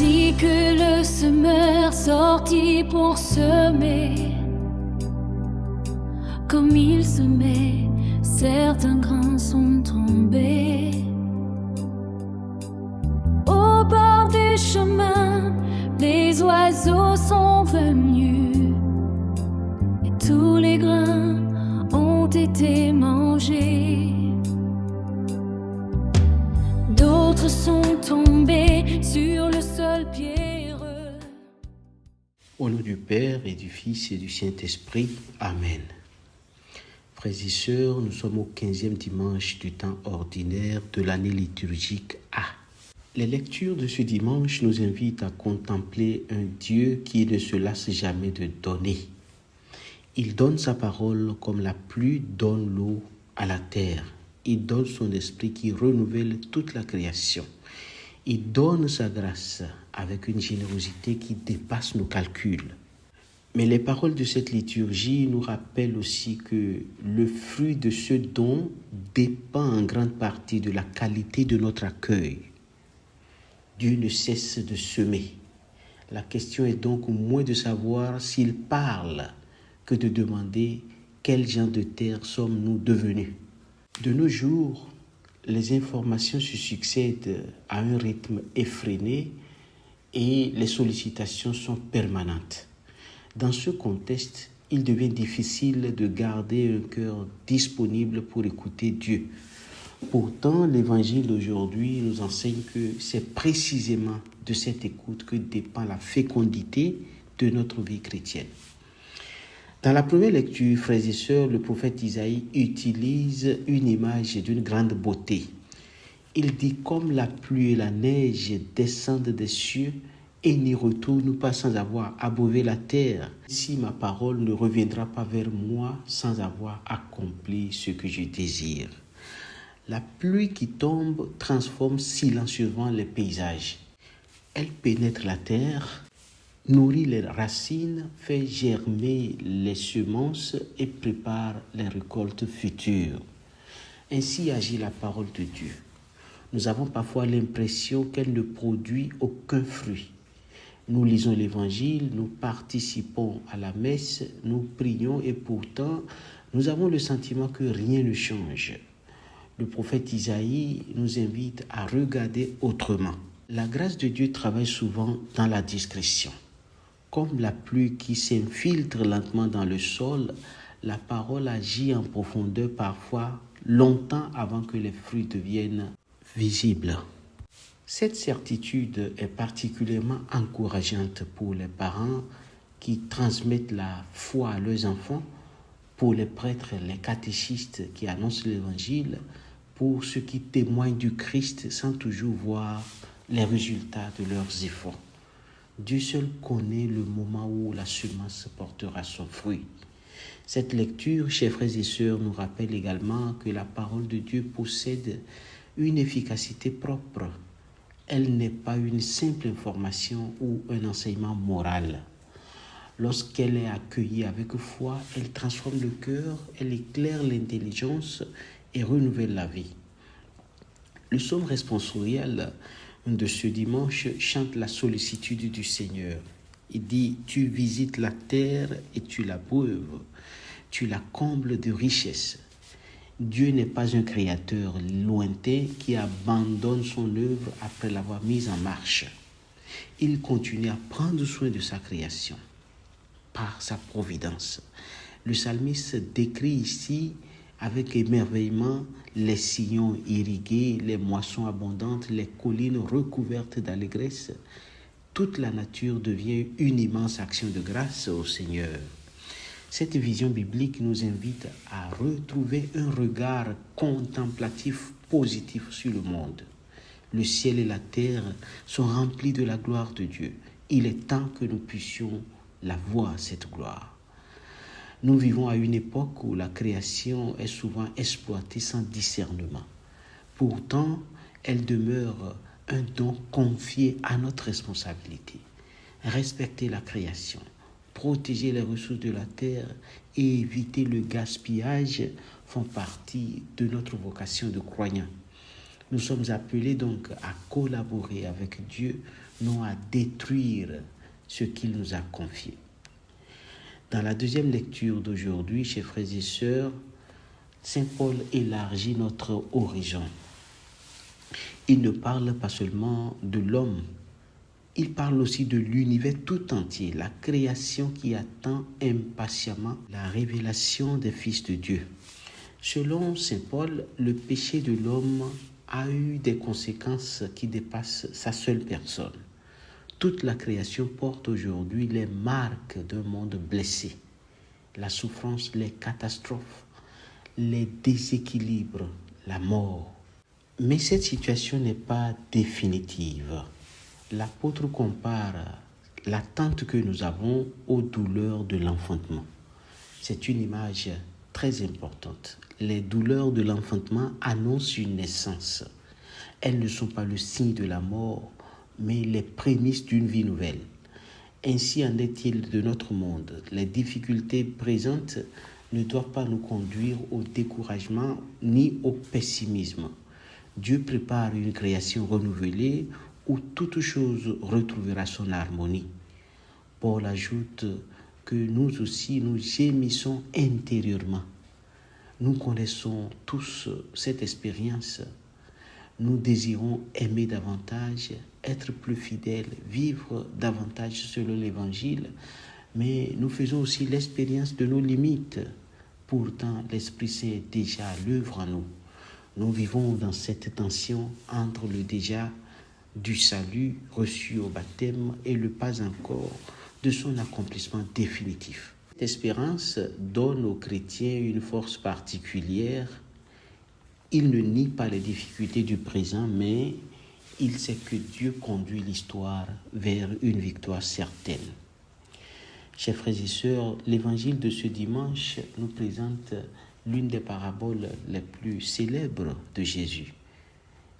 Ainsi que le semeur sortit pour semer, comme il semait, certains grains sont tombés au bord du chemin. Les oiseaux sont venus et tous les grains ont été mangés. D'autres sont tombés sur le sol pierreux. Au nom du Père et du Fils et du Saint-Esprit. Amen. Frères et sœurs, nous sommes au 15e dimanche du temps ordinaire de l'année liturgique A. Les lectures de ce dimanche nous invitent à contempler un Dieu qui ne se lasse jamais de donner. Il donne sa parole comme la pluie donne l'eau à la terre. Il donne son esprit qui renouvelle toute la création. Il donne sa grâce avec une générosité qui dépasse nos calculs. Mais les paroles de cette liturgie nous rappellent aussi que le fruit de ce don dépend en grande partie de la qualité de notre accueil. Dieu ne cesse de semer. La question est donc moins de savoir s'il parle que de demander quel genre de terre sommes-nous devenus. De nos jours, les informations se succèdent à un rythme effréné et les sollicitations sont permanentes. Dans ce contexte, il devient difficile de garder un cœur disponible pour écouter Dieu. Pourtant, l'Évangile d'aujourd'hui nous enseigne que c'est précisément de cette écoute que dépend la fécondité de notre vie chrétienne. Dans la première lecture, frères et sœurs, le prophète Isaïe utilise une image d'une grande beauté. Il dit « Comme la pluie et la neige descendent des cieux et n'y retournent pas sans avoir abreuvé la terre, si ma parole ne reviendra pas vers moi sans avoir accompli ce que je désire. » La pluie qui tombe transforme silencieusement les paysages. Elle pénètre la terre, nourrit les racines, fait germer les semences et prépare les récoltes futures. Ainsi agit la parole de Dieu. Nous avons parfois l'impression qu'elle ne produit aucun fruit. Nous lisons l'Évangile, nous participons à la messe, nous prions et pourtant, nous avons le sentiment que rien ne change. Le prophète Isaïe nous invite à regarder autrement. La grâce de Dieu travaille souvent dans la discrétion. Comme la pluie qui s'infiltre lentement dans le sol, la parole agit en profondeur parfois longtemps avant que les fruits deviennent visibles. Cette certitude est particulièrement encourageante pour les parents qui transmettent la foi à leurs enfants, pour les prêtres, les catéchistes qui annoncent l'Évangile, pour ceux qui témoignent du Christ sans toujours voir les résultats de leurs efforts. Dieu seul connaît le moment où la semence portera son fruit. Cette lecture, chers frères et sœurs, nous rappelle également que la parole de Dieu possède une efficacité propre. Elle n'est pas une simple information ou un enseignement moral. Lorsqu'elle est accueillie avec foi, elle transforme le cœur, elle éclaire l'intelligence et renouvelle la vie. Le psaume responsoriel de ce dimanche chante la sollicitude du Seigneur. Il dit « Tu visites la terre et tu l'abreuves, tu la combles de richesses. » Dieu n'est pas un créateur lointain qui abandonne son œuvre après l'avoir mise en marche. Il continue à prendre soin de sa création par sa providence. Le psalmiste décrit ici avec émerveillement les sillons irrigués, les moissons abondantes, les collines recouvertes d'allégresse. Toute la nature devient une immense action de grâce au Seigneur. Cette vision biblique nous invite à retrouver un regard contemplatif positif sur le monde. Le ciel et la terre sont remplis de la gloire de Dieu. Il est temps que nous puissions la voir, cette gloire. Nous vivons à une époque où la création est souvent exploitée sans discernement. Pourtant, elle demeure un don confié à notre responsabilité. Respecter la création, protéger les ressources de la terre et éviter le gaspillage font partie de notre vocation de croyants. Nous sommes appelés donc à collaborer avec Dieu, non à détruire ce qu'il nous a confié. Dans la deuxième lecture d'aujourd'hui, chers frères et sœurs, Saint Paul élargit notre horizon. Il ne parle pas seulement de l'homme, il parle aussi de l'univers tout entier, la création qui attend impatiemment la révélation des fils de Dieu. Selon Saint Paul, le péché de l'homme a eu des conséquences qui dépassent sa seule personne. Toute la création porte aujourd'hui les marques d'un monde blessé. La souffrance, les catastrophes, les déséquilibres, la mort. Mais cette situation n'est pas définitive. L'apôtre compare l'attente que nous avons aux douleurs de l'enfantement. C'est une image très importante. Les douleurs de l'enfantement annoncent une naissance. Elles ne sont pas le signe de la mort, mais les prémices d'une vie nouvelle. Ainsi en est-il de notre monde. Les difficultés présentes ne doivent pas nous conduire au découragement ni au pessimisme. Dieu prépare une création renouvelée où toute chose retrouvera son harmonie. Paul ajoute que nous aussi, nous gémissons intérieurement. Nous connaissons tous cette expérience. Nous désirons aimer davantage, être plus fidèles, vivre davantage selon l'Évangile, mais nous faisons aussi l'expérience de nos limites. Pourtant, l'Esprit Saint est déjà à l'œuvre en nous. Nous vivons dans cette tension entre le déjà du salut reçu au baptême et le pas encore de son accomplissement définitif. Cette espérance donne aux chrétiens une force particulière. Il ne nie pas les difficultés du présent, mais il sait que Dieu conduit l'histoire vers une victoire certaine. Chers frères et sœurs, l'évangile de ce dimanche nous présente l'une des paraboles les plus célèbres de Jésus.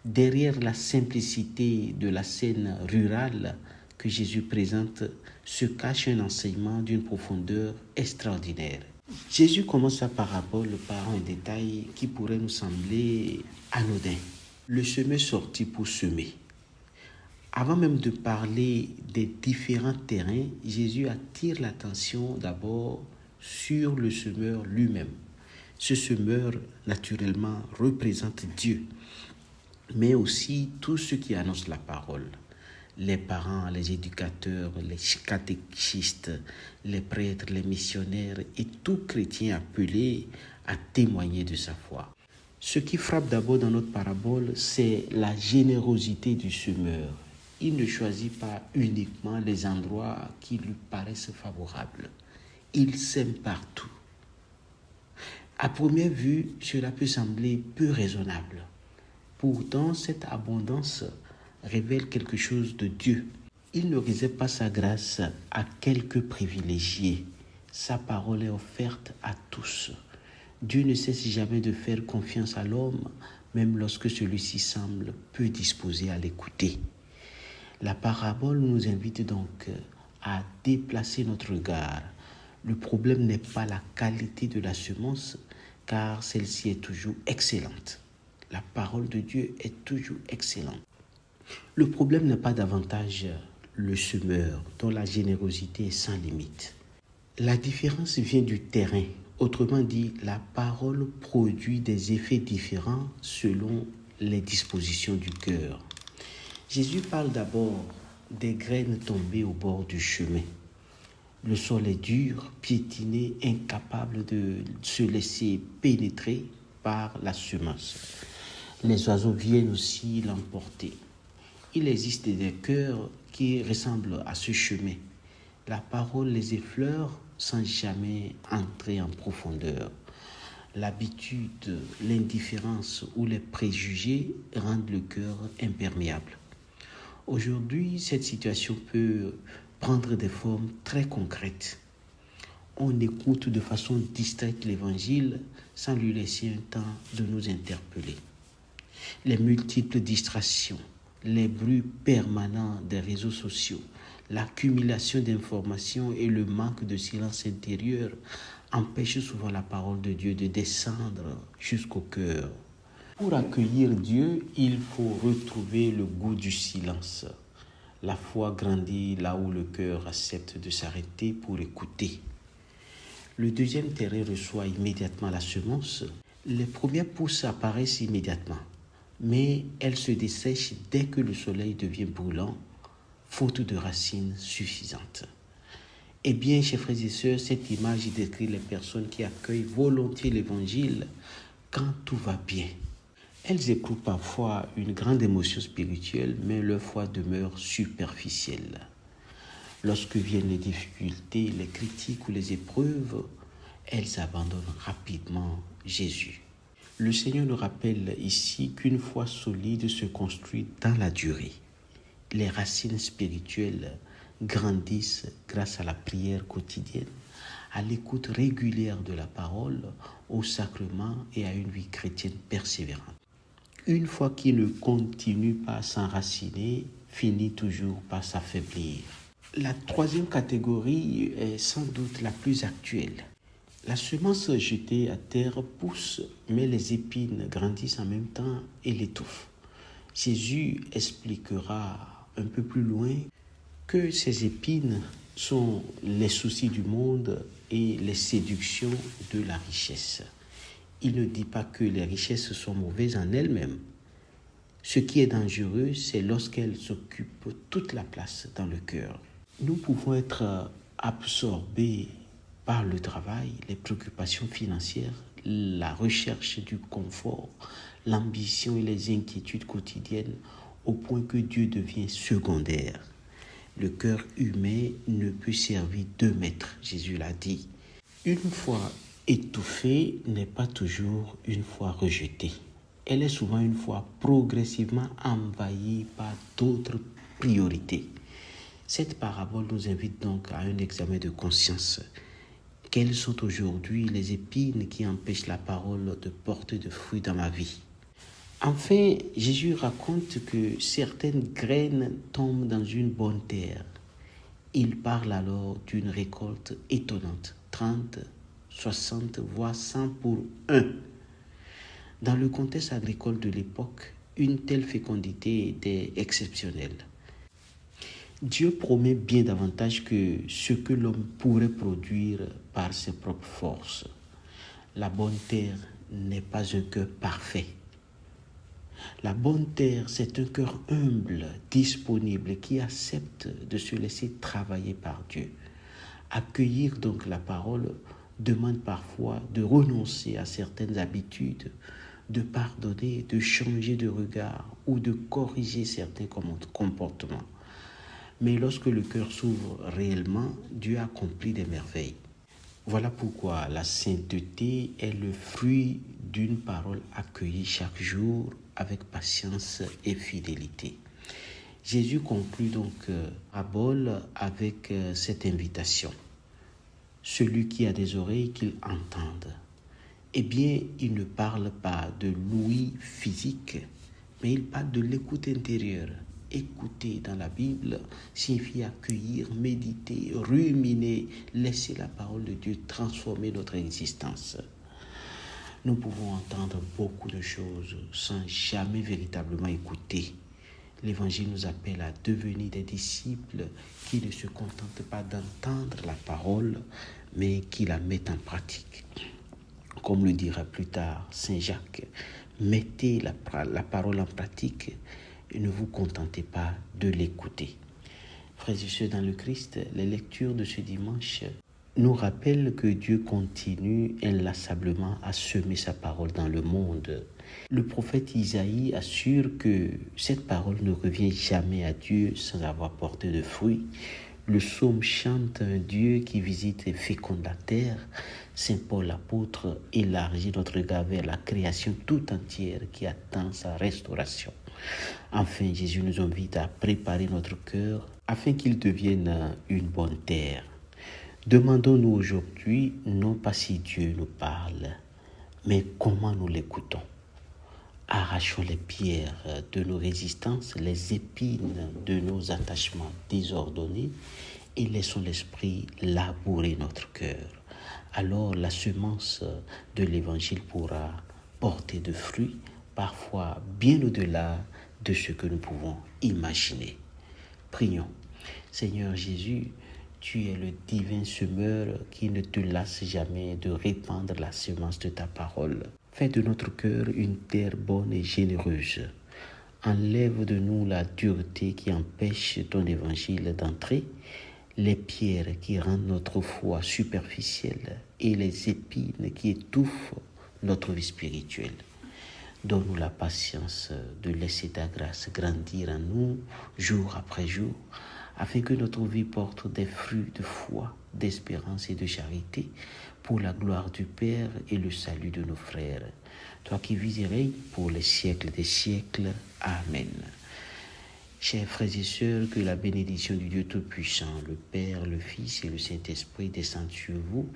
Derrière la simplicité de la scène rurale que Jésus présente se cache un enseignement d'une profondeur extraordinaire. Jésus commence sa parabole par un détail qui pourrait nous sembler anodin. Le semeur sortit pour semer. Avant même de parler des différents terrains, Jésus attire l'attention d'abord sur le semeur lui-même. Ce semeur, naturellement, représente Dieu, mais aussi tous ceux qui annoncent la parole. Les parents, les éducateurs, les catéchistes, les prêtres, les missionnaires et tout chrétien appelé à témoigner de sa foi. Ce qui frappe d'abord dans notre parabole, c'est la générosité du semeur. Il ne choisit pas uniquement les endroits qui lui paraissent favorables. Il sème partout. À première vue, cela peut sembler peu raisonnable. Pourtant, cette abondance révèle quelque chose de Dieu. Il ne réserve pas sa grâce à quelques privilégiés. Sa parole est offerte à tous. Dieu ne cesse jamais de faire confiance à l'homme, même lorsque celui-ci semble peu disposé à l'écouter. La parabole nous invite donc à déplacer notre regard. Le problème n'est pas la qualité de la semence, car celle-ci est toujours excellente. La parole de Dieu est toujours excellente. Le problème n'est pas davantage le semeur, dont la générosité est sans limite. La différence vient du terrain. Autrement dit, la parole produit des effets différents selon les dispositions du cœur. Jésus parle d'abord des graines tombées au bord du chemin. Le sol est dur, piétiné, incapable de se laisser pénétrer par la semence. Les oiseaux viennent aussi l'emporter. Il existe des cœurs qui ressemblent à ce chemin. La parole les effleure sans jamais entrer en profondeur. L'habitude, l'indifférence ou les préjugés rendent le cœur imperméable. Aujourd'hui, cette situation peut prendre des formes très concrètes. On écoute de façon distraite l'Évangile sans lui laisser un temps de nous interpeller. Les multiples distractions, les bruits permanents des réseaux sociaux, l'accumulation d'informations et le manque de silence intérieur empêchent souvent la parole de Dieu de descendre jusqu'au cœur. Pour accueillir Dieu, il faut retrouver le goût du silence. La foi grandit là où le cœur accepte de s'arrêter pour écouter. Le deuxième terrain reçoit immédiatement la semence. Les premières pousses apparaissent immédiatement, mais elles se dessèchent dès que le soleil devient brûlant, faute de racines suffisantes. Eh bien, chers frères et sœurs, cette image décrit les personnes qui accueillent volontiers l'Évangile quand tout va bien. Elles éprouvent parfois une grande émotion spirituelle, mais leur foi demeure superficielle. Lorsque viennent les difficultés, les critiques ou les épreuves, elles abandonnent rapidement Jésus. Le Seigneur nous rappelle ici qu'une foi solide se construit dans la durée. Les racines spirituelles grandissent grâce à la prière quotidienne, à l'écoute régulière de la parole, au sacrement et à une vie chrétienne persévérante. Une foi qui ne continue pas à s'enraciner finit toujours par s'affaiblir. La troisième catégorie est sans doute la plus actuelle. La semence jetée à terre pousse, mais les épines grandissent en même temps et l'étouffent. Jésus expliquera un peu plus loin que ces épines sont les soucis du monde et les séductions de la richesse. Il ne dit pas que les richesses sont mauvaises en elles-mêmes. Ce qui est dangereux, c'est lorsqu'elles occupent toute la place dans le cœur. Nous pouvons être absorbés par le travail, les préoccupations financières, la recherche du confort, l'ambition et les inquiétudes quotidiennes au point que Dieu devient secondaire. Le cœur humain ne peut servir deux maîtres, Jésus l'a dit. Une foi étouffée n'est pas toujours une foi rejetée. Elle est souvent une foi progressivement envahie par d'autres priorités. Cette parabole nous invite donc à un examen de conscience. Quelles sont aujourd'hui les épines qui empêchent la parole de porter de fruits dans ma vie? Enfin, Jésus raconte que certaines graines tombent dans une bonne terre. Il parle alors d'une récolte étonnante, 30, 60, voire 100 pour 1. Dans le contexte agricole de l'époque, une telle fécondité était exceptionnelle. Dieu promet bien davantage que ce que l'homme pourrait produire par ses propres forces. La bonne terre n'est pas un cœur parfait. La bonne terre, c'est un cœur humble, disponible, qui accepte de se laisser travailler par Dieu. Accueillir donc la parole demande parfois de renoncer à certaines habitudes, de pardonner, de changer de regard ou de corriger certains comportements. Mais lorsque le cœur s'ouvre réellement, Dieu accomplit des merveilles. Voilà pourquoi la sainteté est le fruit d'une parole accueillie chaque jour avec patience et fidélité. Jésus conclut donc la parabole avec cette invitation. Celui qui a des oreilles, qu'il entende. Eh bien, il ne parle pas de l'ouïe physique, mais il parle de l'écoute intérieure. Écouter dans la Bible signifie accueillir, méditer, ruminer, laisser la parole de Dieu transformer notre existence. Nous pouvons entendre beaucoup de choses sans jamais véritablement écouter. L'Évangile nous appelle à devenir des disciples qui ne se contentent pas d'entendre la parole, mais qui la mettent en pratique. Comme le dira plus tard Saint Jacques, mettez la parole en pratique et ne vous contentez pas de l'écouter. Frères et sœurs dans le Christ, les lectures de ce dimanche nous rappellent que Dieu continue inlassablement à semer sa parole dans le monde. Le prophète Isaïe assure que cette parole ne revient jamais à Dieu sans avoir porté de fruits. Le psaume chante un Dieu qui visite et féconde la terre. Saint Paul l'apôtre élargit notre regard vers la création tout entière qui attend sa restauration. Enfin, Jésus nous invite à préparer notre cœur afin qu'il devienne une bonne terre. Demandons-nous aujourd'hui, non pas si Dieu nous parle, mais comment nous l'écoutons. Arrachons les pierres de nos résistances, les épines de nos attachements désordonnés et laissons l'Esprit labourer notre cœur. Alors la semence de l'Évangile pourra porter de fruits parfois bien au-delà de ce que nous pouvons imaginer. Prions. Seigneur Jésus, tu es le divin semeur qui ne te lasse jamais de répandre la semence de ta parole. Fais de notre cœur une terre bonne et généreuse. Enlève de nous la dureté qui empêche ton évangile d'entrer, les pierres qui rendent notre foi superficielle et les épines qui étouffent notre vie spirituelle. Donne-nous la patience de laisser ta grâce grandir en nous jour après jour, afin que notre vie porte des fruits de foi, d'espérance et de charité pour la gloire du Père et le salut de nos frères. Toi qui vis et règnes pour les siècles des siècles. Amen. Chers frères et sœurs, que la bénédiction du Dieu Tout-Puissant, le Père, le Fils et le Saint-Esprit descendent sur vous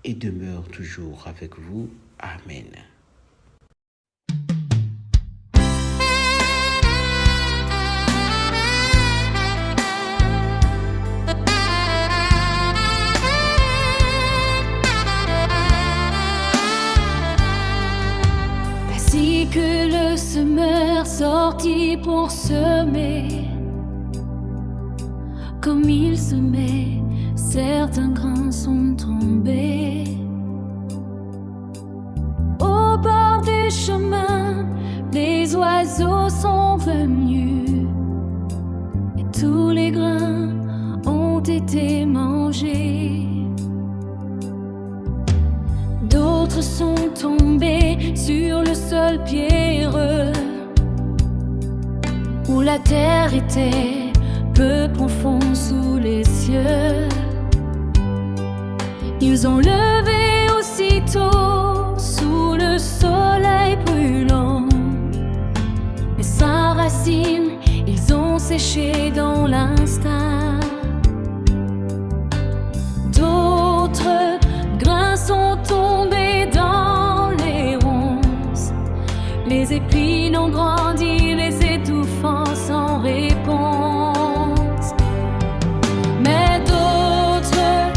et demeure toujours avec vous. Amen. Ainsi que le semeur sortit pour semer, comme il semait, certains grains sont tombés au bord du chemin. Les oiseaux sont venus et tous les grains ont été mangés. D'autres sont tombés sur le sol pierreux, où la terre était peu profonde sous les cieux. Ils ont levé aussitôt sous le soleil brûlant, et sans racines, ils ont séché dans l'instant. D'autres grains sont tombés dans les ronces, les épines ont grandi, les étouffant sans réponse.